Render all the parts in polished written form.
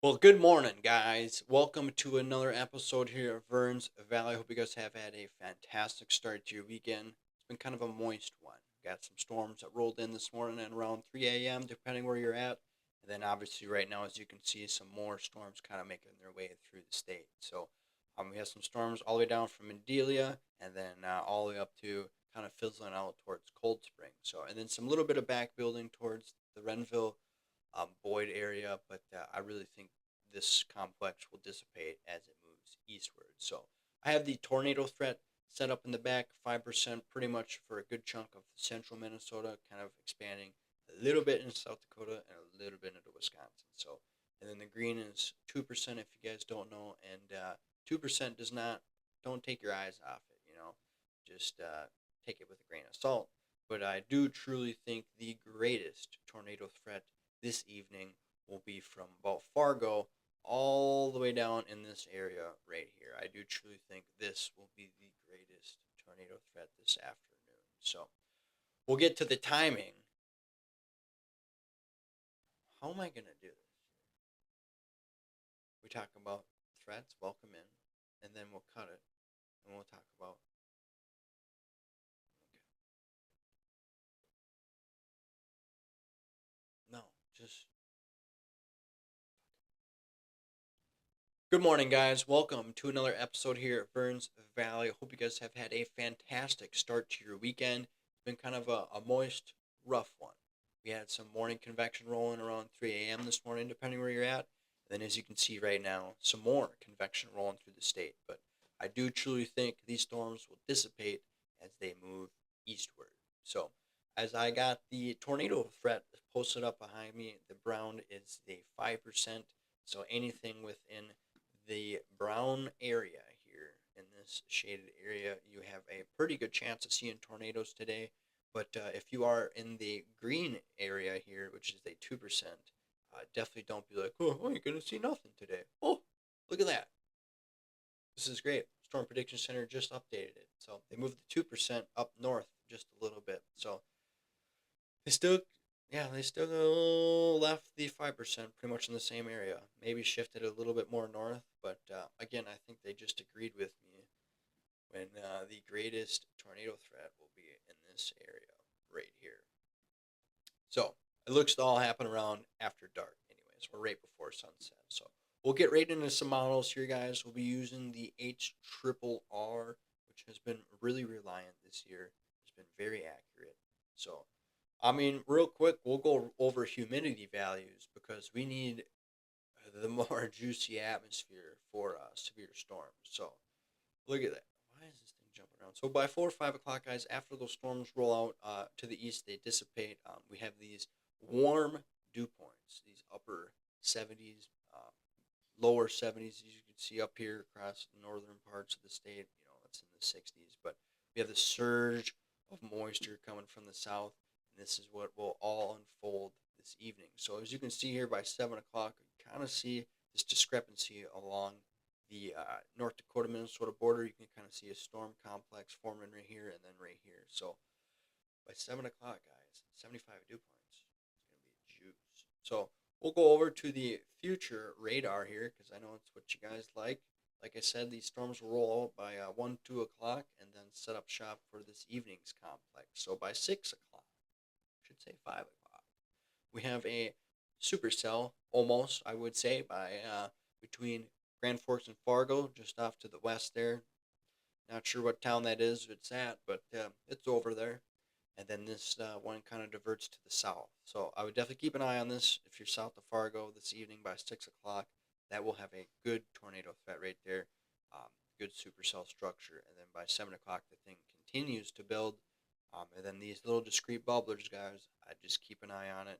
Well, good morning, guys. Welcome to another episode here at Verns Valley. I hope you guys have had a fantastic start to your weekend. It's been kind of a moist one. Got some storms that rolled in this morning at around 3 a.m., depending where you're at. And then, obviously, right now, as you can see, some more storms kind of making their way through the state. So, we have some storms all the way down from Adelia and then all the way up to kind of fizzling out towards Cold Spring. So, and then some little bit of back building towards the Renville Boyd area, but I really think this complex will dissipate as it moves eastward. So I have the tornado threat set up in the back, 5% pretty much for a good chunk of central Minnesota, kind of expanding a little bit in South Dakota and a little bit into Wisconsin. So, and then the green is 2% if you guys don't know, and 2% does not, don't take your eyes off it. Just take it with a grain of salt. But I do truly think the greatest tornado threat this evening will be from about Fargo all the way down in this area right here. I do truly think this will be the greatest tornado threat this afternoon. So we'll get to the timing. How am I going to do this? We talk about threats, welcome in, and then we'll cut it and we'll talk about. Okay. No, just good morning, guys. Welcome to another episode here at Verns Valley. I hope you guys have had a fantastic start to your weekend. It's been kind of a moist, rough one. We had some morning convection rolling around 3 a.m. this morning, depending where you're at. And then, as you can see right now, some more convection rolling through the state. But I do truly think these storms will dissipate as they move eastward. So, as I got the tornado threat posted up behind me, the brown is the 5%. So anything within the brown area here in this shaded area, you have a pretty good chance of seeing tornadoes today. But if you are in the green area here, which is a 2%, definitely don't be like, oh, you're going to see nothing today. Oh, look at that. This is great. Storm Prediction Center just updated it. So they moved the 2% up north just a little bit. So they still, yeah, they still left the 5% pretty much in the same area. Maybe shifted a little bit more north, but again, I think they just agreed with me when the greatest tornado threat will be in this area right here. So it looks to all happen around after dark, anyways, or right before sunset. So we'll get right into some models here, guys. We'll be using the HRRR, which has been really reliant this year. It's been very accurate. So I mean, real quick, we'll go over humidity values because we need the more juicy atmosphere for severe storms. So look at that. Why is this thing jumping around? So by 4 or 5 o'clock, guys, after those storms roll out to the east, they dissipate. We have these warm dew points, these upper 70s, lower 70s, as you can see up here across the northern parts of the state. It's in the 60s, but we have the surge of moisture coming from the south, and this is what will all unfold this evening. So as you can see here, by 7 o'clock, you kind of see this discrepancy along the North Dakota Minnesota border. You can kind of see a storm complex forming right here and then right here. So by 7 o'clock, guys, 75 dew points. It's going to be juice. So we'll go over to the future radar here because I know it's what you guys like. Like I said, these storms will roll out by 1, 2 o'clock and then set up shop for this evening's complex. So by 6 o'clock, I should say 5 o'clock, we have a supercell, almost, I would say, by between Grand Forks and Fargo, just off to the west there. Not sure what town that is it's at, but it's over there. And then this one kind of diverts to the south. So I would definitely keep an eye on this if you're south of Fargo this evening by 6 o'clock. That will have a good tornado threat right there, good supercell structure. And then by 7 o'clock, the thing continues to build. And then these little discrete bubblers, guys, I just keep an eye on it.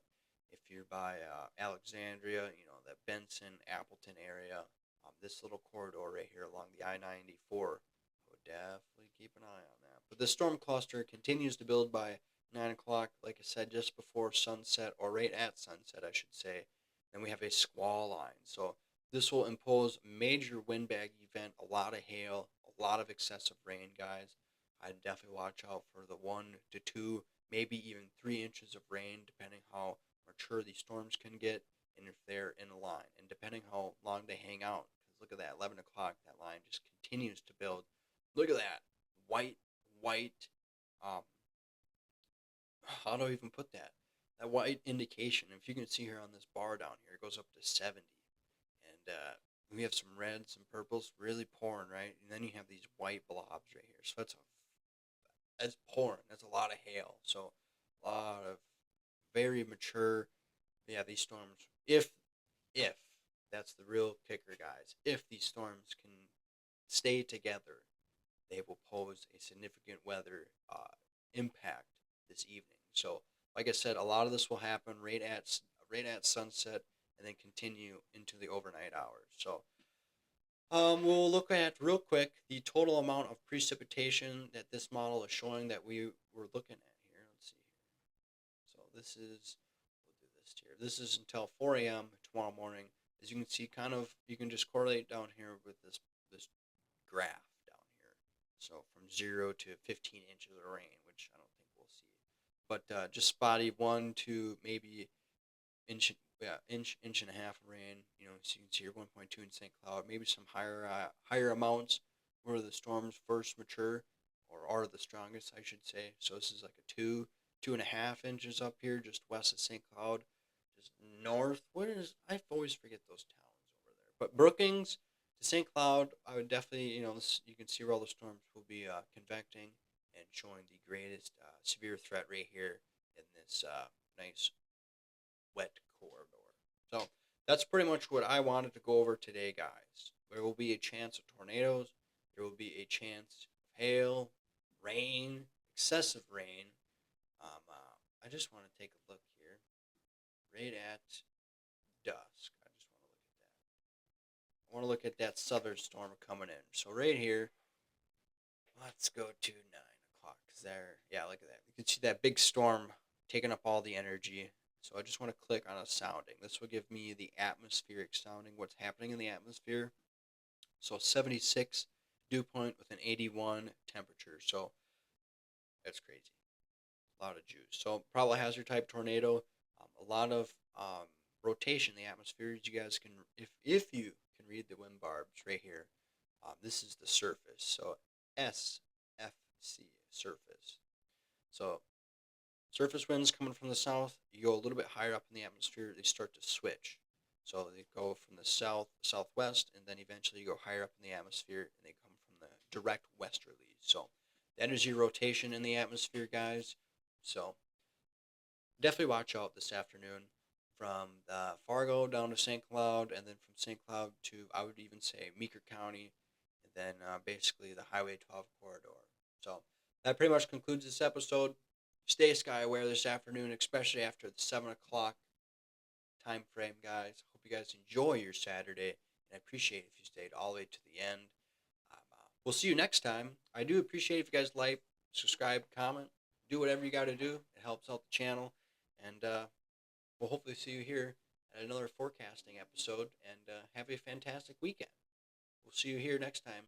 If you're by Alexandria, that Benson, Appleton area, this little corridor right here along the I-94, I would definitely keep an eye on that. But the storm cluster continues to build by 9 o'clock, like I said, just before sunset, or right at sunset, I should say. Then we have a squall line. So this will impose major windbag event, a lot of hail, a lot of excessive rain, guys. I'd definitely watch out for the 1 to 2, maybe even 3 inches of rain, depending how mature these storms can get. and if they're in a line. And depending how long they hang out, because look at that, 11 o'clock, that line just continues to build. Look at that, white, um, how do I even put that? That white indication. If you can see here on this bar down here, it goes up to 70. And we have some reds, some purples, really pouring, right? And then you have these white blobs right here. So that's pouring. That's a lot of hail. So a lot of very mature. Yeah, these storms. If that's the real kicker, guys. If these storms can stay together, they will pose a significant weather impact this evening. So, like I said, a lot of this will happen right at sunset, and then continue into the overnight hours. So, we'll look at real quick the total amount of precipitation that this model is showing that we were looking at here. Let's see here. So we'll do this here. This is until 4 a.m. tomorrow morning. As you can see, you can just correlate down here with this graph down here. So from 0 to 15 inches of rain, which I don't think we'll see. But just spotty 1 to maybe inch and a half of rain. So you can see here 1.2 in St. Cloud. Maybe some higher amounts where the storms first mature, or are the strongest, I should say. So this is like a 2.5 inches up here, just west of St. Cloud, just north. I always forget those towns over there. But Brookings to St. Cloud, I would definitely, you can see where all the storms will be convecting and showing the greatest severe threat right here in this nice wet corridor. So that's pretty much what I wanted to go over today, guys. There will be a chance of tornadoes. There will be a chance of hail, rain, excessive rain. I just want to take a look here, right at dusk. I want to look at that southern storm coming in. So right here, let's go to 9 o'clock. Look at that. You can see that big storm taking up all the energy. So I just want to click on a sounding. This will give me the atmospheric sounding, what's happening in the atmosphere. So 76 dew point with an 81 temperature. So that's crazy. A lot of juice. So probably hazard type tornado. A lot of rotation in the atmosphere. You guys can, if you can read the wind barbs right here, this is the surface. So SFC, surface. So surface winds coming from the south, you go a little bit higher up in the atmosphere, they start to switch. So they go from the southwest, and then eventually you go higher up in the atmosphere, and they come from the direct westerlies. So that is your rotation in the atmosphere, guys. So definitely watch out this afternoon from Fargo down to St. Cloud, and then from St. Cloud to, I would even say, Meeker County, and then basically the Highway 12 corridor. So that pretty much concludes this episode. Stay sky aware this afternoon, especially after the 7 o'clock time frame, guys. Hope you guys enjoy your Saturday, and I appreciate if you stayed all the way to the end. We'll see you next time. I do appreciate if you guys like, subscribe, comment, do whatever you got to do. It helps out the channel, and we'll hopefully see you here at another forecasting episode, and have a fantastic weekend. We'll see you here next time.